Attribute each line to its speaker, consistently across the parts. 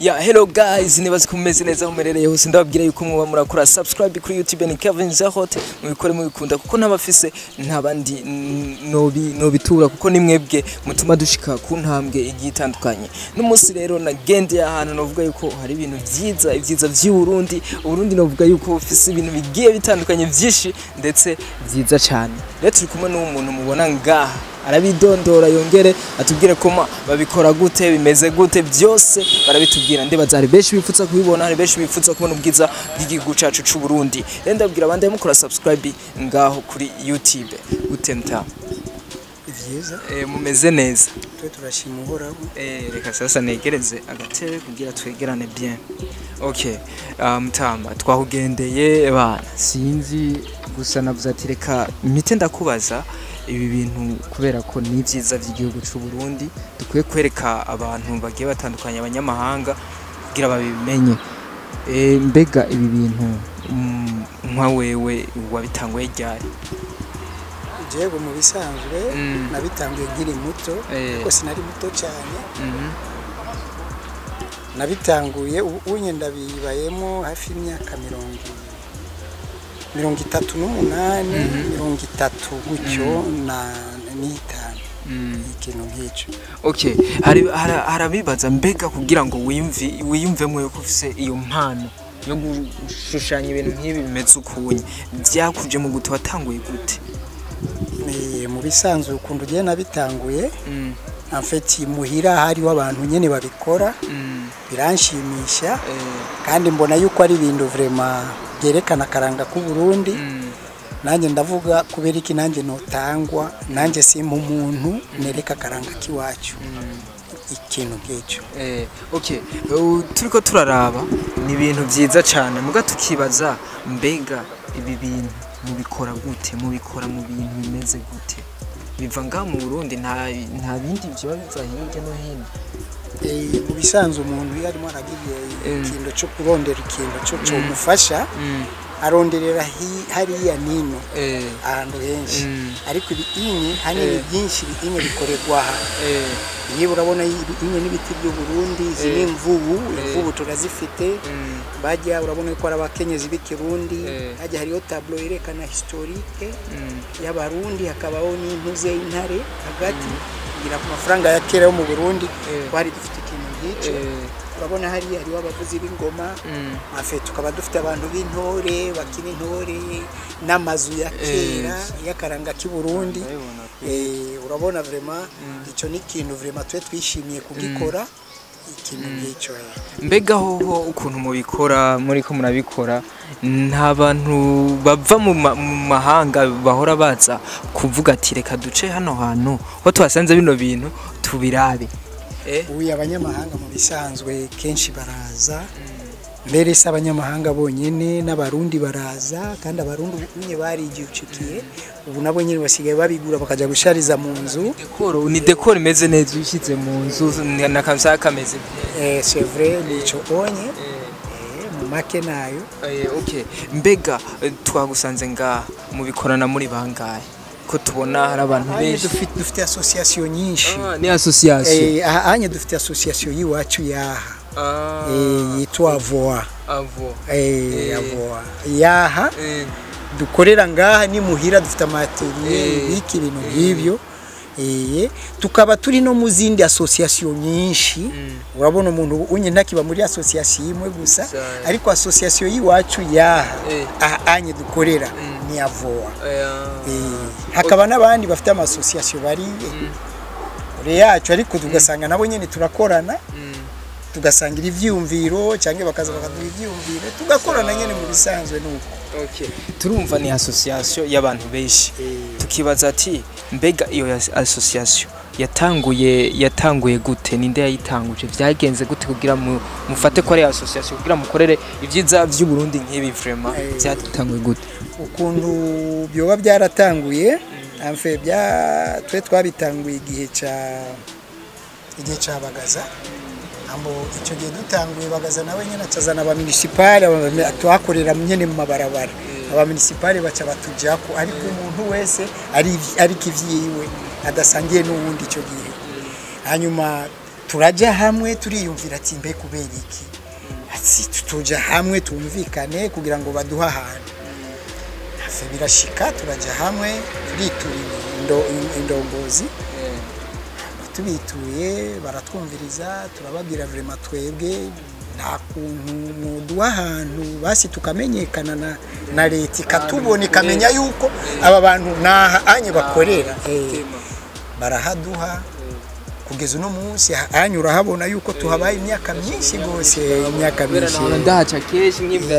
Speaker 1: Yeah, hello guys, nibaze kumeze neza mumerereye hose ndababwira yuko muba murakora subscribe kuri YouTube ni Kevin Zahote mubikore mubikunda kuko ntabafise ntabandi nobitura kuko nimwebwe mutuma dushika ku ntambwe igitandukanye. N'umunsi rero nagende ahantu novuga yuko hari ibintu vyiza vy'Uburundi. Uburundi novuga yuko ufise ibintu bigiye bitandukanye vyinshi ndetse vyiza cyane. Rero turi kumwe n'umuntu mubona ngaha arabidondora yongere atubwire koma babikora gute bimeze gute byose barabitubwira ndibaza hari beshi bipfutsa kubibona hari beshi bipfutsa kubona ubwiza bw'igihugu cacu c'u Burundi. Rero ndabwira abandi mukora subscribe ngaho kuri YouTube gute mta
Speaker 2: ivyiza
Speaker 1: mumeze neza
Speaker 2: twe turashima uhoraho
Speaker 1: reka sasa negereze agatebe kugira twegerane bien. Okay, mtama twahugendeye bana sinzi gusa navuze ati reka mpite ndakubaza ibi bintu kubera ko ni vyiza vy'igihugu c'u Burundi dukwiye kwereka abantu bagiye batandukanye abanyamahanga kugira babimenye. Mbega ibi bintu nka wewe wabitanguye ryari?
Speaker 2: Jego mu bisanzwe nabitanguye nkiri muto ariko sinari muto cyane. Nabitanguye unye ndabibayemo hafi imyaka 38 30 gutyo na n'itanu ikintu nk'icyo.
Speaker 1: Okay, harabibaza mbega kugira ngo wiyumvemo yuko ufise iyo mpano yo gushushanya ibintu nk'ibi bimeze ukunye byakuje mu gute watanguye gute?
Speaker 2: Mu bisanzwe ukunda ugiye nabitanguye en fait muhira hariho abantu nyene babikora biranshimisha kandi mbona yuko ari ibintu vraiment byerekana akaranga ku Burundi. Nanjye ndavuga kubera iki nanjye notangwa nanjye simpa umuntu nereka akaranga kiwacu ikintu nk'icyo.
Speaker 1: Okay, turiko turaraba ni ibintu vyiza cyane muga tukibaza mbega ibi bintu mubikora gute mubikora mu bintu bimeze gute biva nga mu Burundi nta bindi byo biva hirya no hino?
Speaker 2: Mu bisanzwe umuntu yarimo aragiye ikintu cyo kurondera ikintu cyo mufasha aronderera hariya nino ahantu henshi ariko ibinyi hanini byinshi bimwe bikorerwa aha. Niba urabona ibinyi n'ibiti by'u Burundi zini imvubu turazifite bajya urabona ko ari abakenyezi b'ikirundi hajya hariyo tableau yerekana historique y'abarundi hakabaho n'intuze y'intare hagati kugira ku mafaranga ya kera yo mu Burundi twari dufite ikintu nk'icyo. Urabona hariya hariho abavuzi b'ingoma afe tukaba dufite abantu b'intore bakina intore n'amazu ya kera y'akaranga k'i Burundi. Urabona vraiment icyo ni ikintu vraiment twe twishimiye kugikora ikintu nk'icyo.
Speaker 1: Mbega hoho ukuntu mubikora muri ko murabikora nta bantu bava mu mahanga bahora baza kuvuga ati reka duce hano hantu ho twasanze bino bintu tubirabe?
Speaker 2: Uyu abanyamahanga mu bisanzwe kenshi baraza mbere se abanyamahanga bonyene n'abarundi baraza kandi abarundi unye bari igicukiye ubu nabo nyine basigaye babigura bakaja gushariza mu nzu.
Speaker 1: Ni decor imeze neza ushize mu nzu na kamsa kameze
Speaker 2: c'est vrai nico onye mu make nayo.
Speaker 1: Okay, mbega twagusanze nga mubikorana muri bangahe ko tubona hari abantu benshi?
Speaker 2: Dufite association nyinshi.
Speaker 1: Ni association
Speaker 2: ahanye dufite association yiwacu yaha yitwa Voa. Yaha dukorera ngaha ni muhira dufite amateriel biki ibintu nk'ibyo. Tukaba turi no mu zindi association nyinshi. Urabona umuntu unye ntakiba muri association imwe gusa ariko association yiwacu yaha ahanye dukorera ni Voa. Hakaba n'abandi bafite ama association bari yacu ariko tugasanga nabo nyene turakorana tugasangira ivyumviro cyangwa bakaza bakaduha ivyumviro tugakorana nyene mu bisanzwe nuko.
Speaker 1: Okay, turumva ni association y'abantu benshi tukibaza ati mbega iyo association yatanguye gute ninde yayitanguje byagenze gute kugira mufate ko ari association kugira mukorere ivyiza vy'u Burundi nk'ibi vraiment byatanguye gute?
Speaker 2: Ukuntu byoba byaratanguye amfe twe twabitanguye igihe ca ambo icyo gihe dutanguye bagaza nawe nyine acazana aba municipal twakorera nyene mu mabarabara aba municipal baca batujako ariko umuntu wese ari kivyiwe adasangiye n'uwundi icyo gihe. Hanyuma turaja hamwe turiyumvira ati mbe kubera iki ati tuja hamwe tumvikane kugira ngo baduha ahantu hafi birashika turaja hamwe turiturira indongozi tubituye baratwumviriza turababwira vraiment twebwe nta kuntu muduha ahantu basi tukamenyekana na leta ikatubona ikamenya yuko aba bantu naha anye bakorera barahaduha kugeza uno munsi anyura habona yuko tuhabaye imyaka myinshi gose imyaka myinshi
Speaker 1: ndahaca keshi nk'imvura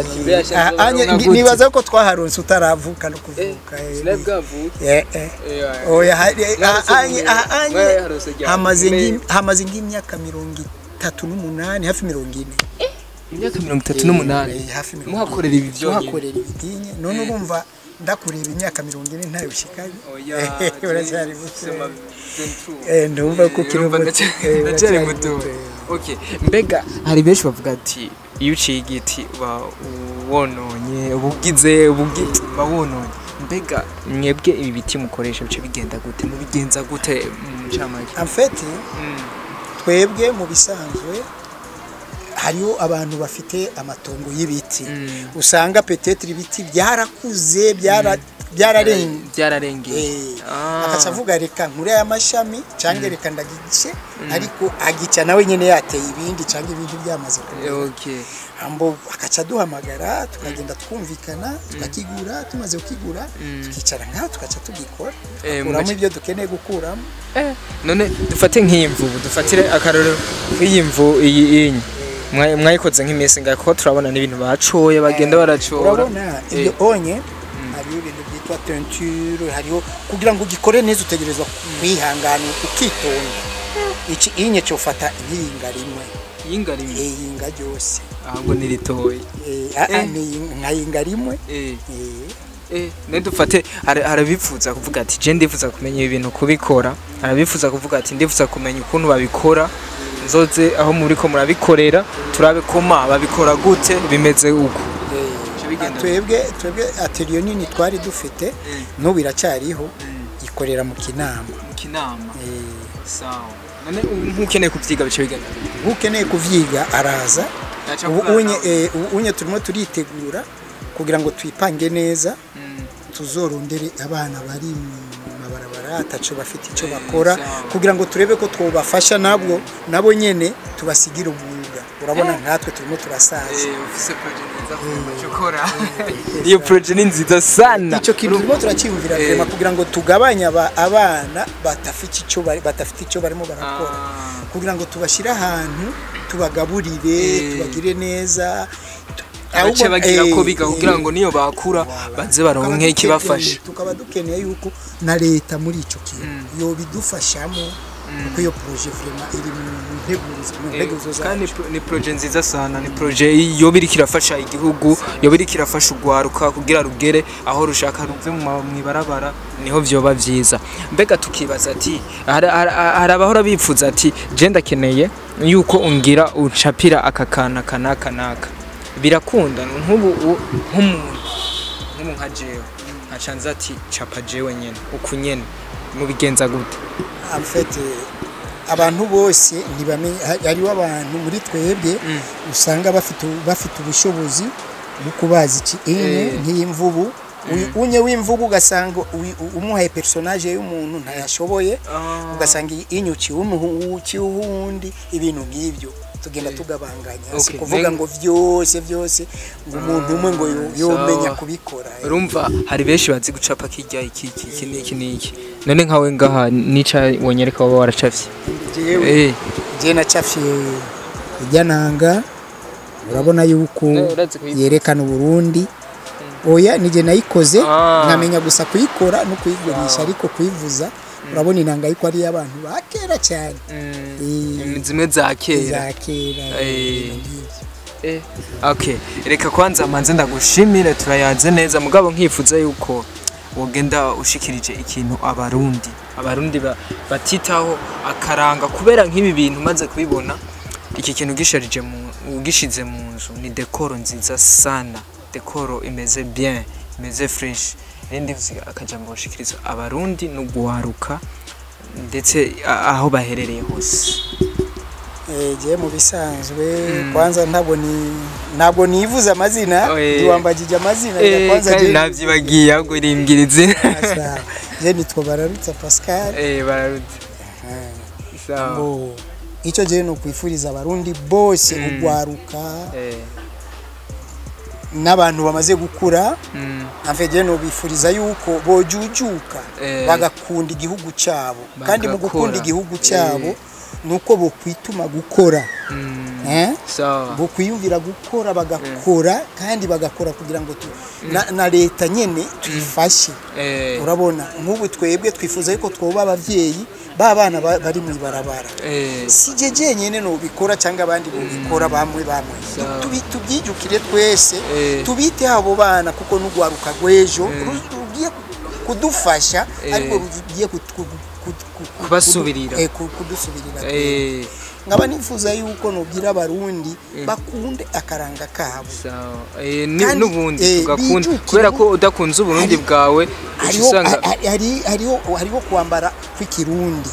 Speaker 1: ati
Speaker 2: nibaza ko twaharonse utaravuka no kuvuka oya hamaze nk'imyaka 38 hafi 40
Speaker 1: imyaka 38
Speaker 2: hafi
Speaker 1: muhakorera ibi byo
Speaker 2: muhakorera ibidinye none urumva ndakureba imyaka 40 ntayo shikari uracyari muto ndumva ko kirumva
Speaker 1: ndacyari muto okay mbega hari benshi bavuga ati iyo uciye igiti wononye ubugize bawononye mbega mwebwe ibi biti mukoresha bice bigenda gute mubigenza gute mu ncamake
Speaker 2: en fait twebwe mu bisanzwe hariyo abantu bafite amatongo y'ibiti usanga peut-être ibiti byarakuze byararengeye akacavuga reka nkure y'amashami cange reka ndagice ariko agica nawe nyene yateye ibindi cange ibindi byamaze
Speaker 1: okay
Speaker 2: ambo akaca duhamagara tukagenda twumvikana tukakigura tumaze kukigura tukicara ngaho tukaca tugikora kuramo ibyo dukeneye gukuramo
Speaker 1: none dufate nk'imvubu dufatire akaroro nk'imvu iyi mwayikoze nk'imese ngako turabona n'ibintu bacoye bagenda baracora
Speaker 2: urabona ibyo onye hariyo ibintu byitwa teinture hariyo kugira ngo ugikore neza utegerezwa kwihangana ukitonda iki inye cyo fata inkinga rimwe inga ryose
Speaker 1: ahubwo niritoye
Speaker 2: ni nkayinga rimwe
Speaker 1: ne dufate harabifuza kuvuga ati je ndifuza kumenya ibintu kubikora harabifuza kuvuga ati ndifuza kumenya ukuntu babikora nzoze aho muri ko murabikorera turabe koma babikora gute bimeze uko
Speaker 2: twebwe atelier nini twari dufite no biracyariho ikorera mu kinama
Speaker 1: sawa none nkukeneye kuvyiga bice bigenda
Speaker 2: nkukeneye kuvyiga araza unye turimo turitegura kugira ngo twipange neza tuzorondere abana bari mabarabara ataco bafite ico bakora kugira ngo turebe ko twobafasha nabo nyene tubasigira umwuga urabona nkatwe turimo turasaza
Speaker 1: ufise project nziza cyokora iyo project ni nziza sana
Speaker 2: ico kintu turimo turacyumvira vraiment kugira ngo tugabanya abana batafite ico barimo barakora kugira ngo tubashira ahantu tubagaburire tubagire neza
Speaker 1: abace bagira ko biga kugira ngo niyo bakura baze baronke ikibafasha
Speaker 2: tukaba dukeneye yuko na leta muri ico kintu yo bidufashamo kuko iyo projet vraiment iri mu nteguzo
Speaker 1: kandi ni projet nziza sana ni projet yo biri kirafasha igihugu yo biri kirafasha ugwaruka kugira rugere aho rushaka ruve mu ibarabara niho vyoba vyiza mbega tukibaza ati harabahora bipfuza ati je ndakeneye yuko ungira ucapira akakana kanaka birakunda nk'ubu nk'umuntu nka jewe acanza ati capa jewe nyene ukunyene mubigenza gute
Speaker 2: en fait abantu bose ntibamenye hariho abantu muri twebwe usanga bafite ubushobozi bwo kubaza iki nk'imvubu unye w'imvubu ugasanga umuhaye personage y'umuntu ntayashoboye ugasanga inyuki umuhuki wundi ibintu nk'ibyo tugenda tugabanganya kuvuga ngo vyose ngo umuntu umwe ngo yomenya kubikora
Speaker 1: urumva hari benshi bazi gucapa kijya iki niki none nkawe ngaha nica wonyereka waba waracafye
Speaker 2: je nacafye ijyananga urabona yuko yerekana Burundi oya nije nayikoze nkamenya gusa kuyikora no kuyigurisha ariko kuyivuza urabona inanga yiko ari abantu bakera cyane
Speaker 1: zimwe za kera okay reka kwanza manze ndagushimire turayaze neza mugabo nkifuza yuko wogenda ushikirije ikintu abarundi batitaho akaranga kubera nk'ibi bintu maze kubibona iki kintu gisharije ugishize mu nzu ni decor nziza sana decor imeze bien imeze fresh ndivuze akajambo ushikiriza abarundi no guharuka ndetse aho baherereye hose
Speaker 2: je mu bisanzwe kwanza ntabwo nivuza amazina ndiwambagije amazina
Speaker 1: kwanza je navyibagiye ahubwo rimbwira izina
Speaker 2: je nitwa Bararutsa Pascal
Speaker 1: Bararutsa
Speaker 2: sawa icyo je no kwifuriza abarundi bose ugwaruka n'abantu bamaze gukura amfeje no bifuriza yuko bojujuka bagakunda igihugu cyabo kandi mu gukunda igihugu cyabo nuko bo kwituma gukora bo kwiyumvira gukora bagakora kandi bagakora kugira ngo na leta nyene tuyifashe urabona nk'ubu twebwe twifuza yuko twoba abavyeyi babana bari mu ibarabara sijeje nyene no bikora cyangwa abandi bikora bamwe tubyijukire twese tubite abo bana kuko n'ugwaruka gwejo rugiye kudufasha ariko rugiye
Speaker 1: kubasubirira
Speaker 2: kudusubirira nkaba nifuza yuko nubwira abarundi bakunde akaranga kabo
Speaker 1: n'ubundi tugakunda kubera ko udakunze uburundi bwawe usanga
Speaker 2: hariho kwambara kw'ikirundi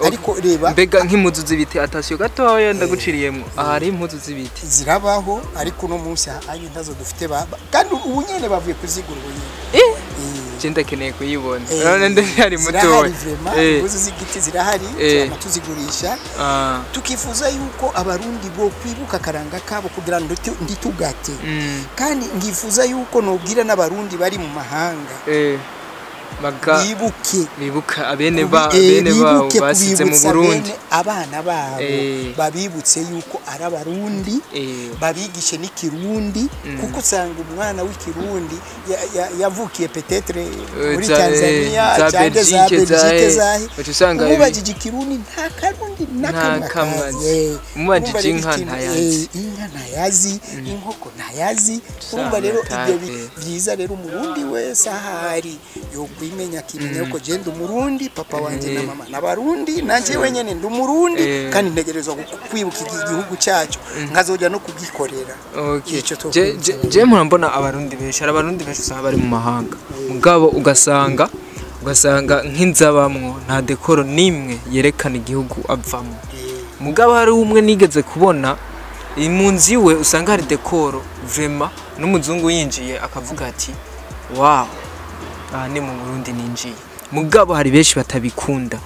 Speaker 2: ariko reba
Speaker 1: mbega nk'impuzu z'ibiti atasiyo gatoya ndaguciriyemo ahari impuzu z'ibiti
Speaker 2: zirabaho ariko no munsi ayo ntazo dufite kandi ubu nyene bavuye kuzigura ubu
Speaker 1: Jenda keneye kuyibona. None ndari mutoya.
Speaker 2: Impuzu z'igiti zirahari tuzigurisha. Tukifuza yuko abarundi bo kwibuka akaranga kabo kugira ngo nditugate. Kandi ngifuza yuko nobwira n'abarundi bari mu mahanga.
Speaker 1: Maga bibuka abene babo basize mu Burundi
Speaker 2: abana babo babibutse yuko ari abarundi babigishe n'ikirundi kuko usanga umwana w'ikirundi yavukiye petetre muri Tanzania cyangwa za Belgique zahi ubajije ikirundi nta karundi n'akamwe
Speaker 1: umubajije inka
Speaker 2: ntayazi inkoko ntayazi urumva rero ibyo byiza rero umurundi wese ahari yo kwimenya kimenya uko genda umurundi papa wanje na mama nabarundi nanje wenyene ndi umurundi kandi ntegerezwa kwibuka igihugu cyacu nkazoja no kugikorera
Speaker 1: je mbona abarundi benshi abarundi benshi usanga bari mu mahanga mugabo ugasanga nk'inzabamwo nta dekoro nimwe yerekana igihugu avamo mugabo hari umwe nigeze kubona impunzi we usanga hari dekoro vraiment n'umuzungu yinjiye akavuga ati wow ni mu Burundi ninjiye mugabo hari benshi batabikunda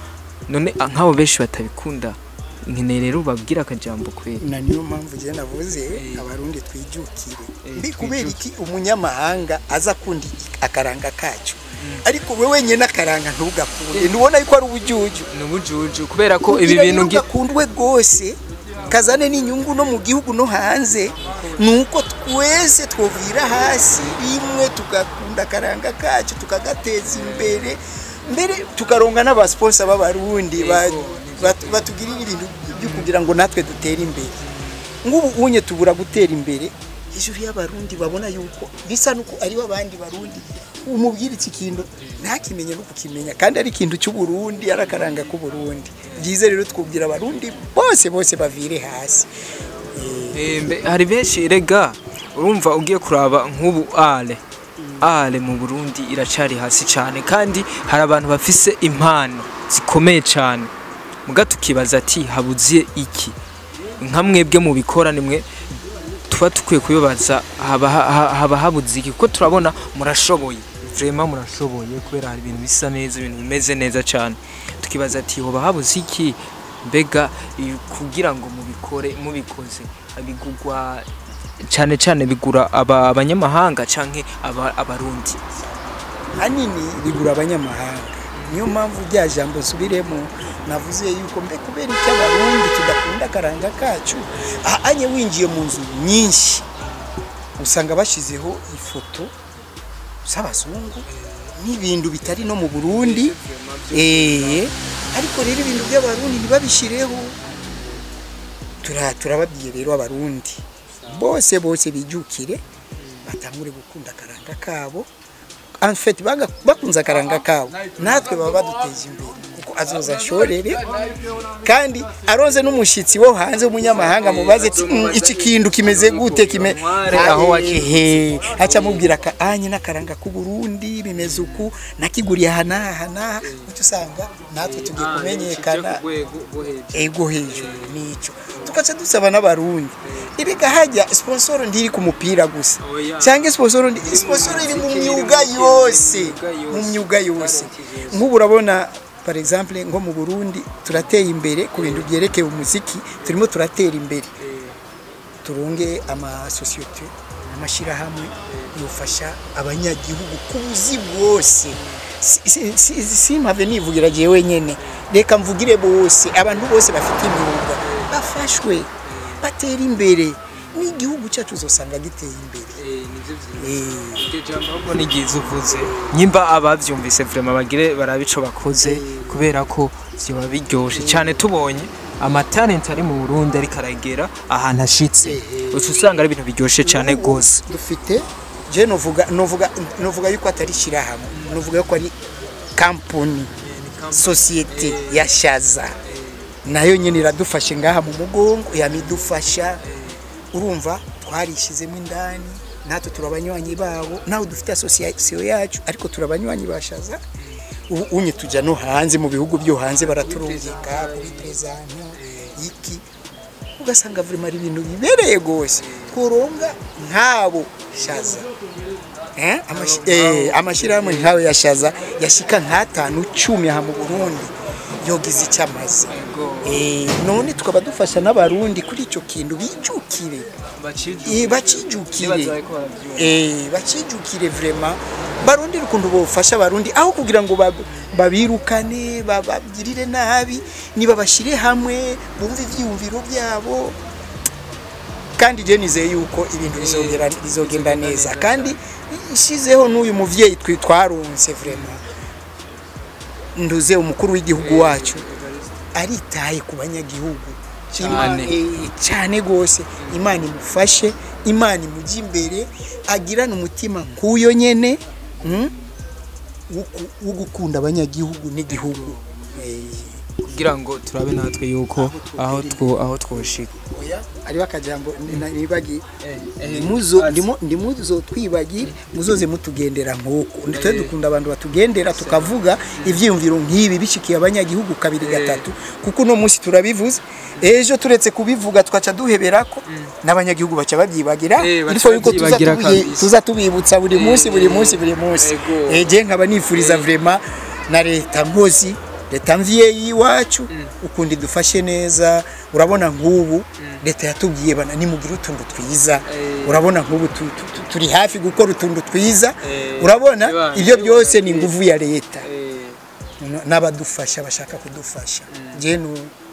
Speaker 1: none nk'abo benshi batabikunda nkene rero babwira akajambo kweli
Speaker 2: na niyo mpamvu je navuze abarundi twijukire mbi kubera iki umunyamahanga aza kundi akaranga kacu ariko wewe nyene akaranga ntugakunde ndubona yuko ari ubujuju
Speaker 1: n'ubujuju kubera ko ibi bintu
Speaker 2: ngikundwe gose kazane n'inyungu no mu gihugu no hanze nuko twese twovira hasi imwe tugakunda akaranga kacu tukagateza mbere tukaronga n'abasponsor b'abarundi batugirira ibintu byo kugira ngo natwe dutere imbere ngubu unye tubura gutera imbere ijuru y'abarundi babona yuko bisa nuko ari abandi barundi umubwira iki kintu ntakimenye no kukimenya kandi ari ikintu cy'uburundi arakaranga ku Burundi byize rero twubwira abarundi bose bavire hasi
Speaker 1: hari benshi rega urumva ugiye kuraba nk'ubu ale mu Burundi iracari hasi cyane kandi hari abantu bafise impano zikomeye cyane muga tukibaza ati habuziye iki nka mwebwe mu bikora nimwe tuba tukwiye kubibaza haba habuze iki kuko turabona murashoboye vraiment murashoboye kubera hari ibintu bisa neza ibintu bimeze neza cyane tukibaza ati hoba habuze iki mbega kugira ngo mubikoze abigugwa cyane bigura abanyamahanga canke abarundi
Speaker 2: hanini bigura abanyamahanga niyo mpamvu rya jambo subiremo navuze yuko mbe kubera iki abarundi tudakunda akaranga kacu anye winjiye mu nzu nyinshi usanga bashizeho ifoto z'abazungu n'ibintu bitari no mu Burundi ariko rero ibintu by'abarundi ntibabishireho turababwiye rero abarundi bose bijukire batangure gukunda akaranga kabo en fait bakunze akaranga kabo natwe baba baduteje imbere kuko azoza ashorere kandi aronze n'umushitsi wo hanze umunyamahanga mubaze iki kintu kimeze gute aho wakihe acha mubwira ka anye nakaranga ku Burundi bimeze uku nakiguriye hana utusanga natwe tugiye kumenyekana ego hejuru nico tukaca dusaba n'abarundi ibika hajya sponsor ndiri ku mupira gusa cyangwa sponsor iri mu myuga yose nk'ubu urabona par exemple ngo mu Burundi turateye imbere ku bintu byerekeye umuziki turimo turatera imbere turunge ama societe amashira hamwe yofasha abanyagihugu kubuzi bwose simpave nivugira je wenyene reka mvugire bose abantu bose bafite imyuga bafashwe batera imbere n'igihugu cyacu uzosanga giteye imbere
Speaker 1: nivyo jambo ko nigize uvuze nyimba abavyumvise vraiment bagire barabico bakoze kubera ko byo babiryoshe cyane tubonye amatalent ari mu Burundi ari karagera ahantu ashitse usanga ari ibintu biryoshe cyane gose
Speaker 2: dufite je novuga yuko atari shirahamwe novuga yuko ari company societe ya Shaza nayo nyene iradufashe ngaha mu mugongo yamidufasha urumva twarishizemo indani natwe turabanywanyi babo naho dufite association yacu ariko turabanywanyi bashaza unye tuja no hanze mu bihugu byo hanze baraturungika kuri present iki ugasanga vraiment ari ibintu bibereye gose kuronga nkabo Shaza amashirahamwe nkawe ya Shaza yashika nk'atanu 10 aha mu Burundi yogize icyamaze none tukaba dufasha n'abarundi kuri ico kintu bijukire bacijukire vraiment barundi rukundo bofasha abarundi aho kugira ngo babirukane babagirire nabi niba bashire hamwe bumve ivyumviro byabo kandi je nizeye yuko ibintu bizogenda neza kandi ishizeho n'uyu muvyeyi twaronse vraiment nduze umukuru w'igihugu wacu aritaye ku banyagihugu cyane gose Imana imufashe Imana imujye imbere agirana umutima nkuyo nyene wo gukunda abanyagihugu n'igihugu
Speaker 1: kugira ngo turabe natwe yuko aho twoshika
Speaker 2: ari bakajambo nibagi ndimuzo twibagire muzoze mutugendera nk'uko nditwe dukunda abantu batugendera tukavuga ivyumviro nk'ibi bishikiye abanyagihugu kabiri gatatu kuko no munsi turabivuze ejo turetse kubivuga twaca duheberako n'abanyagihugu baca babyibagira ariko yuko tuzatubibutsa buri munsi je nkaba nifuriza vraiment na leta ngozi leta mvyeyi iwacu ukundi dufashe neza urabona nk'ubu leta yatubwiye bana nimugira utundu twiza urabona nk'ubu turi hafi gukora utundu twiza urabona ibyo byose ni nguvu ya leta n'abadufasha bashaka kudufasha je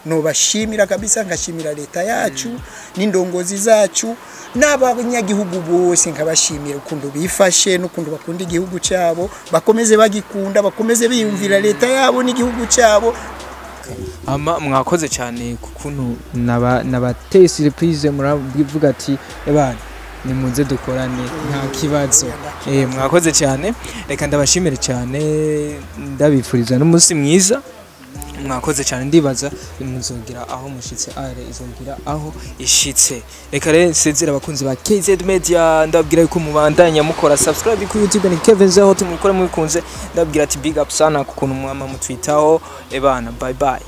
Speaker 2: no bashimira kabisa ngashimira leta yacu n'indongozi zacu n'abanyagihugu bose nkabashimira ukundu bifashe n'ukundu bakunda igihugu cyabo bakomeze bagikunda bakomeze biyumvira leta yabo n'igihugu cyabo
Speaker 1: mwakoze cyane kukuntu nabateye surprise murabivuga ati ebana nimuze dukorane nta kibazo mwakoze cyane reka ndabashimire cyane ndabifuriza n'umunsi mwiza mwakoze cyane ndibaza muzogira aho mushitse are izogira aho ishitse reka rero sezera abakunzi ba KZ Media ndabwira yuko mubandanya mukora subscribe ku YouTube ni Kevin Zaho tumukora mubikunze ndabwira ati big up sana kukuntu mwama mutwitaho ebana bye bye.